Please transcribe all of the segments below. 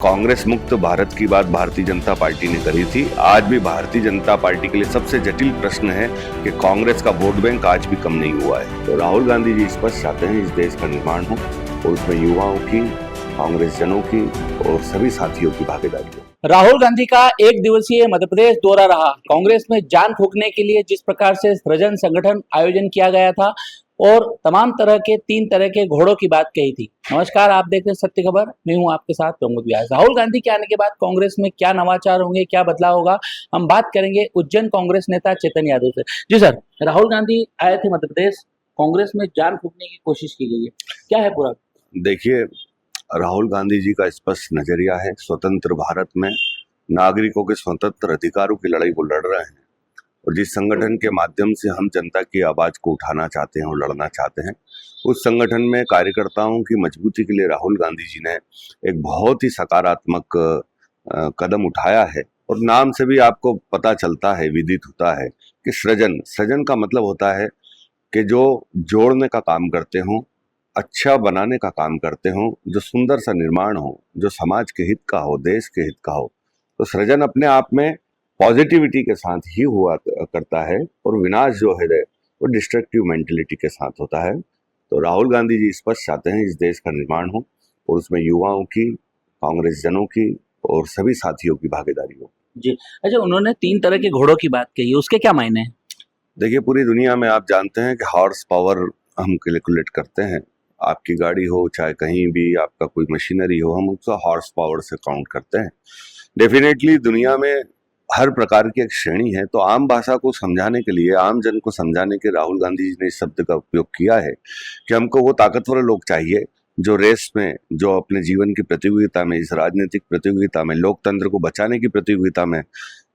कांग्रेस मुक्त भारत की बात भारतीय जनता पार्टी ने करी थी। आज भी भारतीय जनता पार्टी के लिए सबसे जटिल प्रश्न है कि कांग्रेस का वोट बैंक आज भी कम नहीं हुआ है। तो राहुल गांधी जी स्पष्ट चाहते हैं इस देश का निर्माण हो और उसमें युवाओं की, कांग्रेस जनों की और सभी साथियों की भागीदारी हो। राहुल गांधी का एक दिवसीय मध्य प्रदेश दौरा रहा। कांग्रेस में जान फूंकने के लिए जिस प्रकार से सृजन संगठन आयोजन किया गया था और तमाम तरह के 3 तरह के घोड़ों की बात कही थी। नमस्कार, आप देख रहे हैं सत्य खबर, मैं हूं आपके साथ प्रमोद व्यास। राहुल गांधी के आने के बाद कांग्रेस में क्या नवाचार होंगे, क्या बदलाव होगा, हम बात करेंगे उज्जैन कांग्रेस नेता चेतन यादव से। जी सर, राहुल गांधी आए थे मध्य प्रदेश, कांग्रेस में जान फूंकने की कोशिश की गई है, क्या है पूरा? देखिए, राहुल गांधी जी का स्पष्ट नजरिया है स्वतंत्र भारत में नागरिकों के स्वतंत्र अधिकारों की लड़ाई वो लड़ रहे हैं और जिस संगठन के माध्यम से हम जनता की आवाज को उठाना चाहते हैं और लड़ना चाहते हैं, उस संगठन में कार्यकर्ताओं की मजबूती के लिए राहुल गांधी जी ने एक बहुत ही सकारात्मक कदम उठाया है। और नाम से भी आपको पता चलता है, विदित होता है कि सृजन का मतलब होता है कि जो जोड़ने का काम करते हों, अच्छा बनाने का काम करते हों, जो सुंदर सा निर्माण हो, जो समाज के हित का हो, देश के हित का हो। तो सृजन अपने आप में पॉजिटिविटी के साथ ही हुआ करता है और विनाश जो है वो डिस्ट्रक्टिव मेंटेलिटी के साथ होता है। तो राहुल गांधी जी स्पष्ट चाहते हैं इस देश का निर्माण हो और उसमें युवाओं की, कांग्रेस जनों की और सभी साथियों की भागीदारी हो। जी अच्छा, उन्होंने 3 तरह के घोड़ों की बात कही, उसके क्या मायने हैं? देखिए, पूरी दुनिया में आप जानते हैं कि हॉर्स पावर हम कैलकुलेट करते हैं। आपकी गाड़ी हो, चाहे कहीं भी आपका कोई मशीनरी हो, हम उसका हॉर्स पावर से काउंट करते हैं। डेफिनेटली दुनिया में हर प्रकार की एक श्रेणी है। तो आम भाषा को समझाने के लिए, आम जन को समझाने के राहुल गांधी जी ने इस शब्द का उपयोग किया है कि हमको वो ताकतवर लोग चाहिए जो रेस में, जो अपने जीवन की प्रतियोगिता में, इस राजनीतिक प्रतियोगिता में, लोकतंत्र को बचाने की प्रतियोगिता में,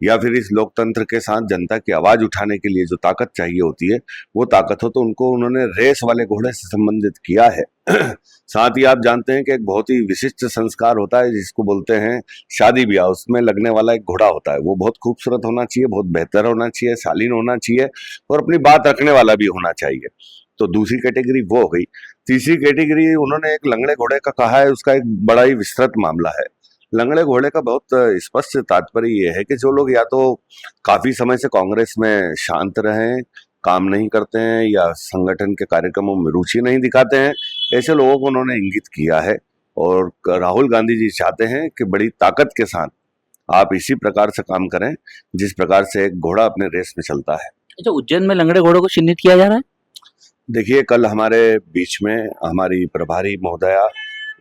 या फिर इस लोकतंत्र के साथ जनता की आवाज उठाने के लिए जो ताकत चाहिए होती है, वो ताकत हो। तो उनको उन्होंने रेस वाले घोड़े से संबंधित किया है। साथ ही आप जानते हैं कि एक बहुत ही विशिष्ट संस्कार होता है जिसको बोलते हैं शादी ब्याह, उसमें लगने वाला एक घोड़ा होता है। वो बहुत खूबसूरत होना चाहिए, बहुत बेहतर होना चाहिए, शालीन होना चाहिए और अपनी बात रखने वाला भी होना चाहिए। तो दूसरी कैटेगरी वो हो गई। तीसरी कैटेगरी उन्होंने एक लंगड़े घोड़े का कहा है, उसका एक बड़ा ही विस्तृत मामला है। लंगड़े घोड़े का बहुत स्पष्ट तात्पर्य ये है कि जो लोग या तो काफी समय से कांग्रेस में शांत रहे, काम नहीं करते हैं या संगठन के कार्यक्रमों में रुचि नहीं दिखाते हैं, ऐसे लोगों को उन्होंने इंगित किया है। और राहुल गांधी जी चाहते हैं कि बड़ी ताकत के साथ आप इसी प्रकार से काम करें जिस प्रकार से एक घोड़ा अपने रेस में चलता है। अच्छा, उज्जैन में लंगड़े घोड़ों को चिन्हित किया जा रहा है? देखिए, कल हमारे बीच में हमारी प्रभारी महोदया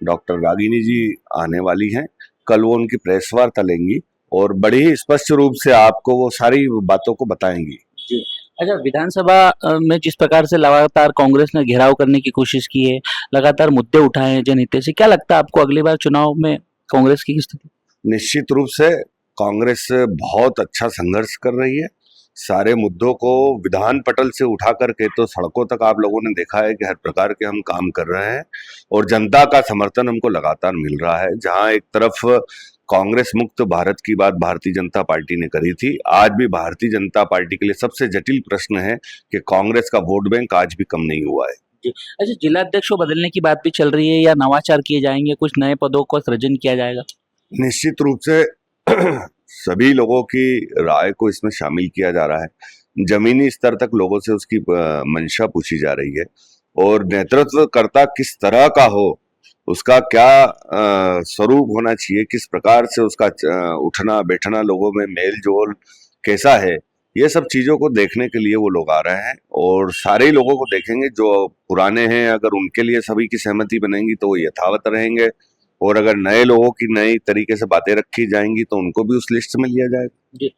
डॉक्टर रागिनी जी आने वाली हैं। कल वो उनकी प्रेस वार्ता लेंगी और बड़ी ही स्पष्ट रूप से आपको वो सारी बातों को बताएंगी। जी अच्छा, विधानसभा में जिस प्रकार से लगातार कांग्रेस ने घेराव करने की कोशिश की है, लगातार मुद्दे उठाए हैं जनहित से, क्या लगता है आपको अगली बार चुनाव में कांग्रेस की स्थिति? निश्चित रूप से कांग्रेस बहुत अच्छा संघर्ष कर रही है। सारे मुद्दों को विधान पटल से उठा करके तो सड़कों तक आप लोगों ने देखा है कि हर प्रकार के हम काम कर रहे हैं और जनता का समर्थन हमको लगातार मिल रहा है। जहां एक तरफ कांग्रेस मुक्त भारत की बात भारतीय जनता पार्टी ने करी थी, आज भी भारतीय जनता पार्टी के लिए सबसे जटिल प्रश्न है कि कांग्रेस का वोट बैंक आज भी कम नहीं हुआ है। जी अच्छा, जिला अध्यक्ष को बदलने की बात भी चल रही है या नवाचार किए जाएंगे, कुछ नए पदों का सृजन किया जाएगा? निश्चित रूप से सभी लोगों की राय को इसमें शामिल किया जा रहा है। जमीनी स्तर तक लोगों से उसकी मंशा पूछी जा रही है और नेतृत्वकर्ता किस तरह का हो, उसका क्या स्वरूप होना चाहिए, किस प्रकार से उसका उठना बैठना, लोगों में मेल जोल कैसा है, ये सब चीजों को देखने के लिए वो लोग आ रहे हैं और सारे ही लोगों को देखेंगे। जो पुराने हैं, अगर उनके लिए सभी की सहमति बनेगी तो वो यथावत रहेंगे और अगर नए लोगों की नई तरीके से बातें रखी जाएंगी तो उनको भी उस लिस्ट में लिया जाएगा। जी,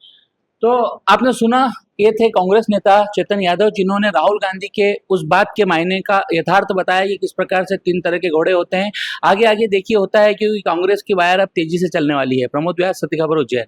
तो आपने सुना, ये थे कांग्रेस नेता चेतन यादव, जिन्होंने राहुल गांधी के उस बात के मायने का यथार्थ बताया कि किस प्रकार से 3 तरह के घोड़े होते हैं। आगे आगे देखिए होता है, क्योंकि कांग्रेस की वायर अब तेजी से चलने वाली है। प्रमोद व्यास, सत्य खबर, उज्जैन।